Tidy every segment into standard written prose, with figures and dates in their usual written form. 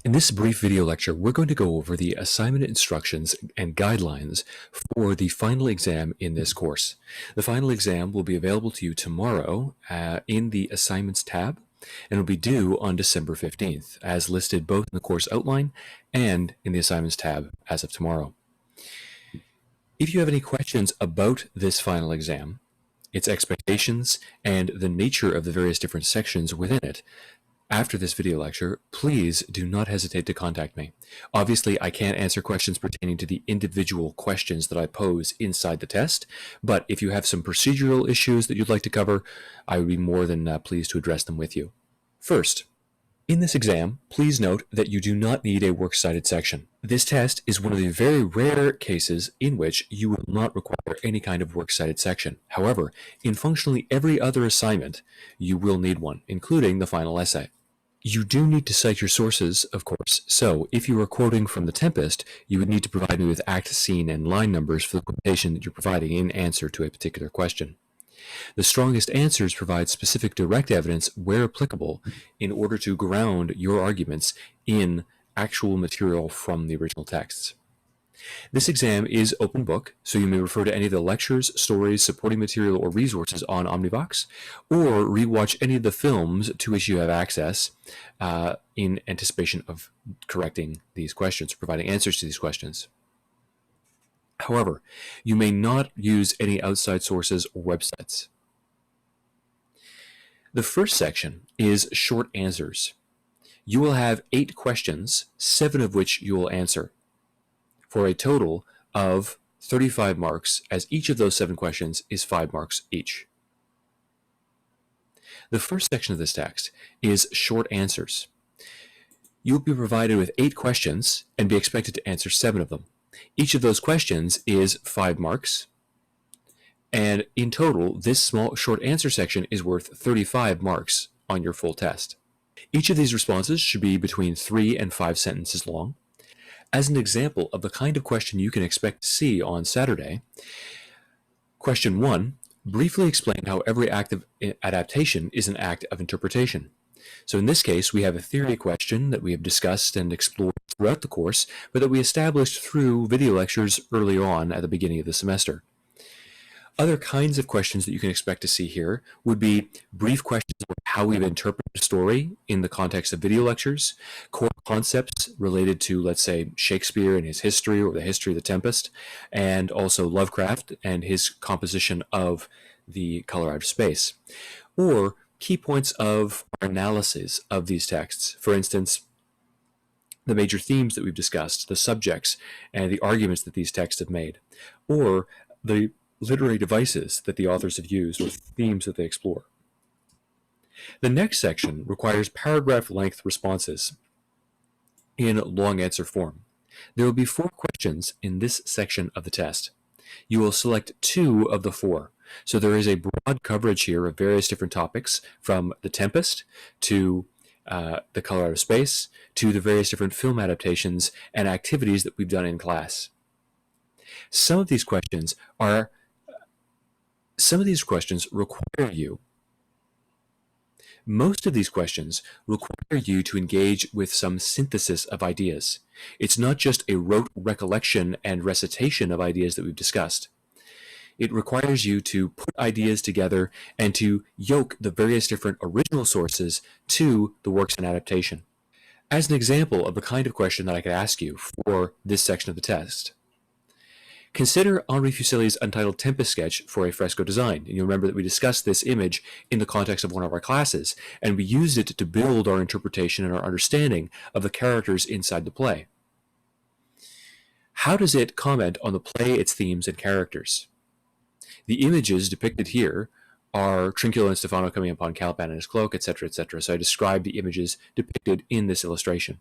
In this brief video lecture, we're going to go over the assignment instructions and guidelines for the final exam in this course. The final exam will be available to you tomorrow in the Assignments tab, and will be due on December 15th, as listed both in the course outline and in the Assignments tab as of tomorrow. If you have any questions about this final exam, its expectations, and the nature of the various different sections within it, after this video lecture, please do not hesitate to contact me. Obviously, I can't answer questions pertaining to the individual questions that I pose inside the test, but if you have some procedural issues that you'd like to cover, I would be more than pleased to address them with you. First, in this exam, please note that you do not need a works cited section. This test is one of the very rare cases in which you will not require any kind of works cited section. However, in functionally every other assignment, you will need one, including the final essay. You do need to cite your sources, of course, so if you are quoting from The Tempest, you would need to provide me with act, scene, and line numbers for the quotation that you're providing in answer to a particular question. The strongest answers provide specific direct evidence where applicable in order to ground your arguments in actual material from the original texts. This exam is open book, so you may refer to any of the lectures, stories, supporting material, or resources on Omnivox, or rewatch any of the films to which you have access in anticipation of correcting these questions, providing answers to these questions. However, you may not use any outside sources or websites. The first section is short answers. You will have 8 questions, 7 of which you will answer, for a total of 35 marks, as each of those 7 questions is 5 marks each. The first section of this text is short answers. You will be provided with 8 questions and be expected to answer 7 of them. Each of those questions is 5 marks, and in total, this small short answer section is worth 35 marks on your full test. Each of these responses should be between 3 and 5 sentences long. As an example of the kind of question you can expect to see on Saturday, question 1, briefly explain how every act of adaptation is an act of interpretation. So in this case, we have a theory question that we have discussed and explored throughout the course, but that we established through video lectures early on at the beginning of the semester. Other kinds of questions that you can expect to see here would be brief questions about how we've interpreted a story in the context of video lectures, core concepts related to, let's say, Shakespeare and his history or the history of The Tempest, and also Lovecraft and his composition of The Color Out of Space, or key points of our analysis of these texts. For instance, the major themes that we've discussed, the subjects, and the arguments that these texts have made, or the literary devices that the authors have used or themes that they explore. The next section requires paragraph-length responses in long answer form. There will be 4 questions in this section of the test. You will select 2 of the 4. So there is a broad coverage here of various different topics, from The Tempest to The Color Out of Space to the various different film adaptations and activities that we've done in class. Some of these questions require you. Most of these questions require you to engage with some synthesis of ideas. It's not just a rote recollection and recitation of ideas that we've discussed. It requires you to put ideas together and to yoke the various different original sources to the works in adaptation. As an example of the kind of question that I could ask you for this section of the test, consider Henri Fuseli's untitled Tempest sketch for a fresco design. And you'll remember that we discussed this image in the context of one of our classes, and we used it to build our interpretation and our understanding of the characters inside the play. How does it comment on the play, its themes, and characters? The images depicted here are Trinculo and Stefano coming upon Caliban in his cloak, etc., etc. So I described the images depicted in this illustration.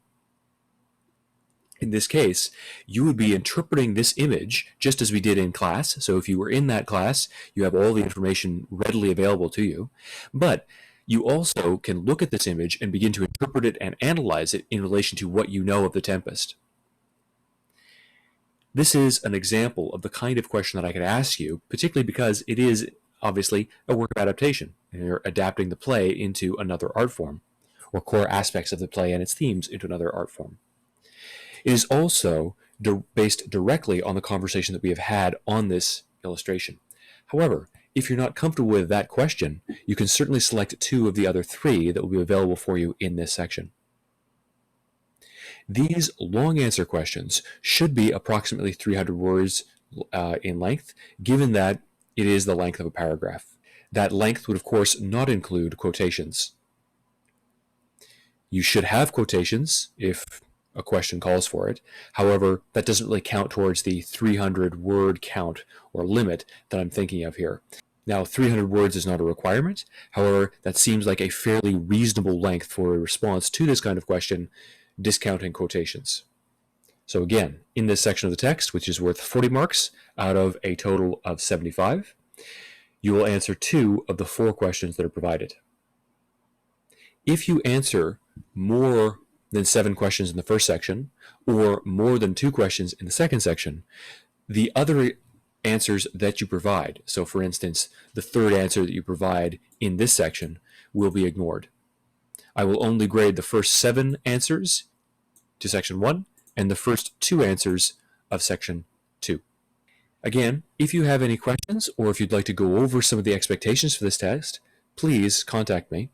In this case, you would be interpreting this image just as we did in class. So if you were in that class, you have all the information readily available to you. But you also can look at this image and begin to interpret it and analyze it in relation to what you know of The Tempest. This is an example of the kind of question that I could ask you, particularly because it is obviously a work of adaptation, and you're adapting the play into another art form. or core aspects of the play and its themes into another art form. It is also based directly on the conversation that we have had on this illustration. However, if you're not comfortable with that question, you can certainly select 2 of the other 3 that will be available for you in this section. These long answer questions should be approximately 300 words in length, given that it is the length of a paragraph. That length would, of course, not include quotations. You should have quotations if a question calls for it. However, that doesn't really count towards the 300 word count or limit that I'm thinking of here. Now, 300 words is not a requirement. However, that seems like a fairly reasonable length for a response to this kind of question, discounting quotations. So again, in this section of the text, which is worth 40 marks out of a total of 75, you will answer 2 of the 4 questions that are provided. If you answer more than 7 questions in the first section, or more than 2 questions in the second section, the other answers that you provide, so for instance, the third answer that you provide in this section, will be ignored. I will only grade the first 7 answers to section 1 and the first 2 answers of section 2. Again, if you have any questions or if you'd like to go over some of the expectations for this test, please contact me.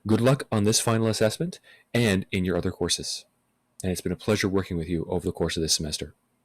Good luck on this final assessment and in your other courses. And it's been a pleasure working with you over the course of this semester.